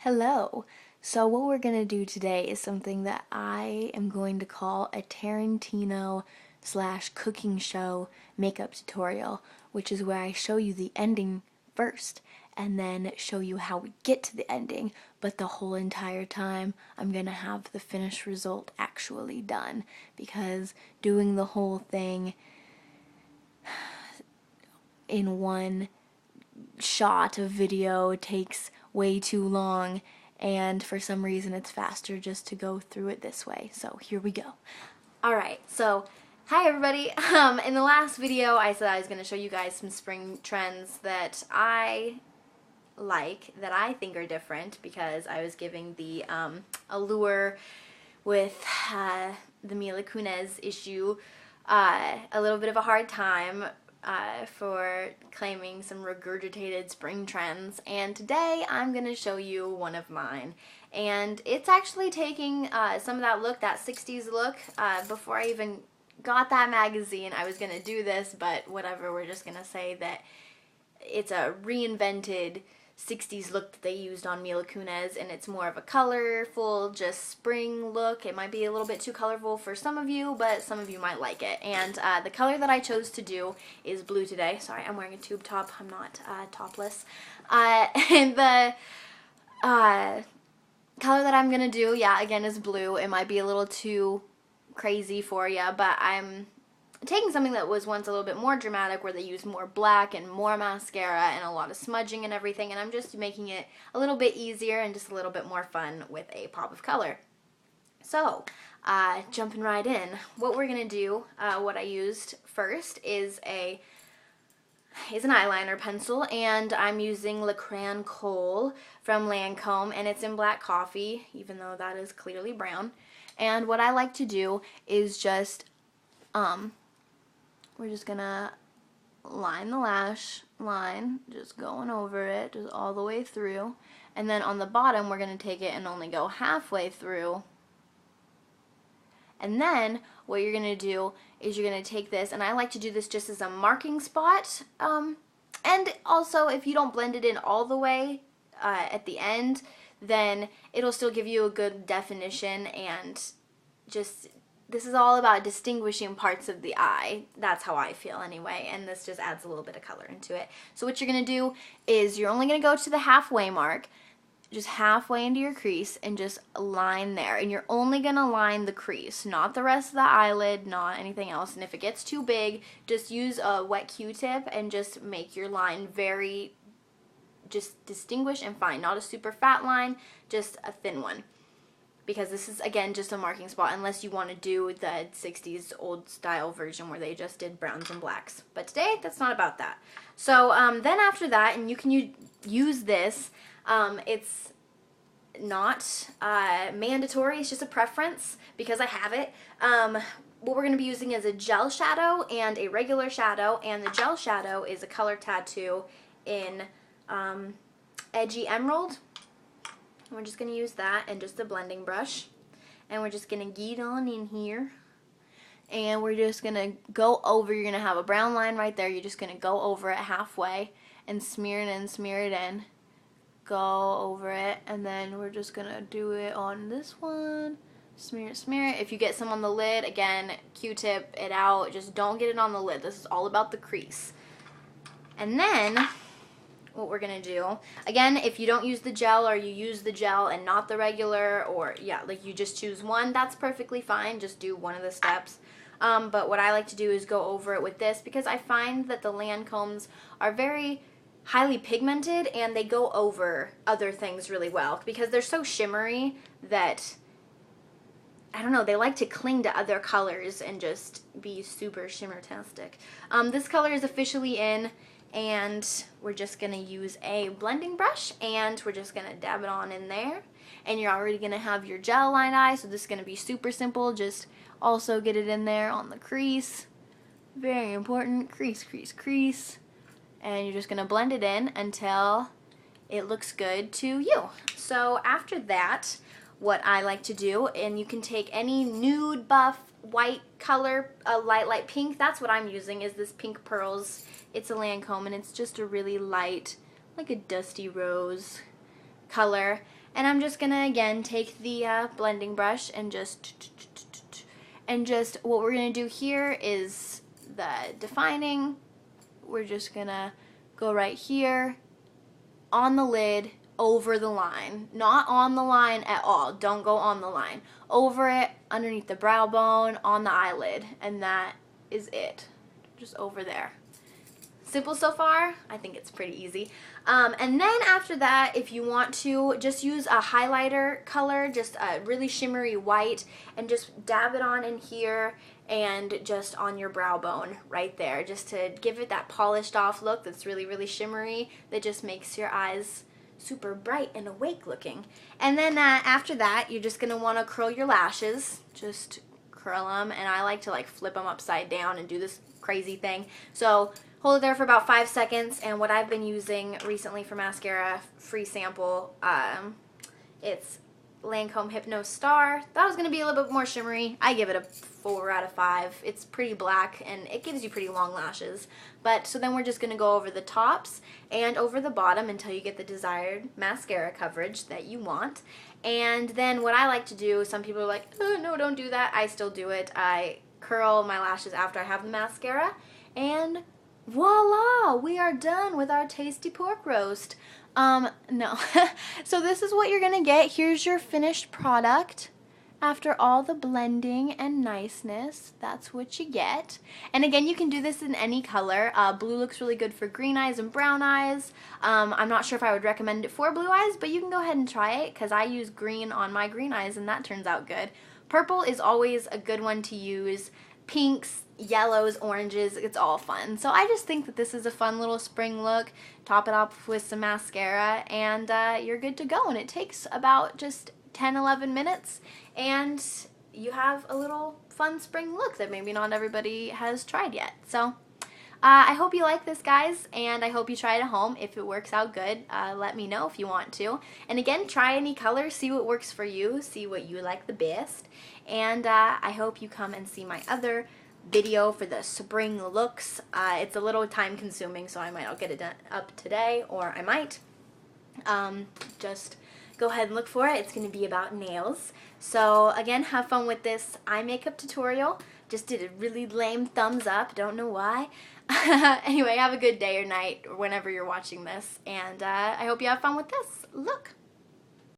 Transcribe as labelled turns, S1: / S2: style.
S1: Hello. So what we're going to do today is something that I am going to call a Tarantino slash cooking show makeup tutorial, which is where I show you the ending first and then show you how we get to the ending, but the whole entire time I'm going to have the finished result actually done, because doing the whole thing in one shot of video takes way too long, and for some reason it's faster just to go through it this way. So here we go. Alright, so hi everybody. In the last video I said I was going to show you guys some spring trends that I like, that I think are different, because I was giving the Allure with the Mila Kunis issue a little bit of a hard time for claiming some regurgitated spring trends, and today I'm going to show you one of mine. And it's actually taking some of that look, that 60s look. Before I even got that magazine I was going to do this, but whatever, we're just going to say that it's a reinvented 60s look that they used on Mila Kunis, and it's more of a colorful, just spring look. It might be a little bit too colorful for some of you, but some of you might like it. And the color that I chose to do is blue today. Sorry, I'm wearing a tube top. I'm not topless. And the color that I'm going to do, yeah, again, is blue. It might be a little too crazy for you, but I'm taking something that was once a little bit more dramatic, where they used more black and more mascara and a lot of smudging and everything, and I'm just making it a little bit easier and just a little bit more fun with a pop of color. So, jumping right in, what we're going to do, what I used first is an eyeliner pencil, and I'm using Le Crayon Coal from Lancome, and it's in black coffee, even though that is clearly brown. And what I like to do is just we're just gonna line the lash line, just going over it, just all the way through. And then on the bottom, we're gonna take it and only go halfway through. And then what you're gonna do is you're gonna take this, and I like to do this just as a marking spot. And also, if you don't blend it in all the way at the end, then it'll still give you a good definition, and just, this is all about distinguishing parts of the eye. That's how I feel anyway, and this just adds a little bit of color into it. So what you're going to do is you're only going to go to the halfway mark, just halfway into your crease, and just line there. And you're only going to line the crease, not the rest of the eyelid, not anything else. And if it gets too big, just use a wet Q-tip and just make your line very, just distinguish and fine. Not a super fat line, just a thin one. Because this is, again, just a marking spot, unless you want to do the 60s old style version where they just did browns and blacks. But today, that's not about that. So then after that, and you can use this, it's not mandatory, it's just a preference because I have it. What we're going to be using is a gel shadow and a regular shadow, and the gel shadow is a color tattoo in Edgy Emerald. We're just going to use that and just a blending brush, and we're just going to get on in here, and we're just going to go over. You're going to have a brown line right there. You're just going to go over it halfway and smear it in, go over it, and then we're just going to do it on this one. Smear it. If you get some on the lid, again, Q-tip it out. Just don't get it on the lid. This is all about the crease. And then what we're gonna do, again, if you don't use the gel, or you use the gel and not the regular, or yeah, like you just choose one, that's perfectly fine. Just do one of the steps. But what I like to do is go over it with this, because I find that the Lancomes are very highly pigmented and they go over other things really well, because they're so shimmery that, I don't know, they like to cling to other colors and just be super shimmer-tastic. This color is officially in, and we're just going to use a blending brush, and we're just going to dab it on in there. And you're already going to have your gel line eye, so this is going to be super simple. Just also get it in there on the crease. Very important. Crease, crease, crease. And you're just going to blend it in until it looks good to you. So after that, what I like to do, and you can take any nude, buff, white color, a light pink. That's what I'm using, is this Pink Pearls. It's a Lancome, and it's just a really light, like a dusty rose color. And I'm just gonna again take the blending brush and just what we're gonna do here is the defining. We're just gonna go right here on the lid, over the line. Not on the line at all. Don't go on the line. Over it, underneath the brow bone, on the eyelid. And that is it. Just over there. Simple so far? I think it's pretty easy. And then after that, if you want to, just use a highlighter color, just a really shimmery white, and just dab it on in here and just on your brow bone right there, just to give it that polished off look that's really, really shimmery, that just makes your eyes super bright and awake looking. And then after that, you're just going to want to curl your lashes. Just curl them, and I like to like flip them upside down and do this crazy thing. So hold it there for about 5 seconds, and what I've been using recently for mascara, free sample, it's Lancome Hypno Star. That was going to be a little bit more shimmery. I give it a 4 out of 5. It's pretty black, and it gives you pretty long lashes. But so then we're just going to go over the tops and over the bottom until you get the desired mascara coverage that you want. And then what I like to do, some people are like, oh, no, don't do that. I still do it. I curl my lashes after I have the mascara, and voila, we are done with our tasty pork roast. No. So this is what you're gonna get. Here's your finished product. After all the blending and niceness, that's what you get. And again, you can do this in any color. Blue looks really good for green eyes and brown eyes. I'm not sure if I would recommend it for blue eyes, but you can go ahead and try it, because I use green on my green eyes and that turns out good. Purple is always a good one to use. Pinks, yellows, oranges, it's all fun. So I just think that this is a fun little spring look. Top it up with some mascara and you're good to go. And it takes about just 10-11 minutes and you have a little fun spring look that maybe not everybody has tried yet. So I hope you like this, guys, and I hope you try it at home. If it works out good, let me know if you want to. And again, try any color, see what works for you, see what you like the best. And I hope you come and see my other video for the spring looks. It's a little time consuming, so I might not get it done up today, or I might. Just go ahead and look for it. It's going to be about nails. So again, have fun with this eye makeup tutorial. Just did a really lame thumbs up, don't know why. Anyway, have a good day or night or whenever you're watching this, and I hope you have fun with this look.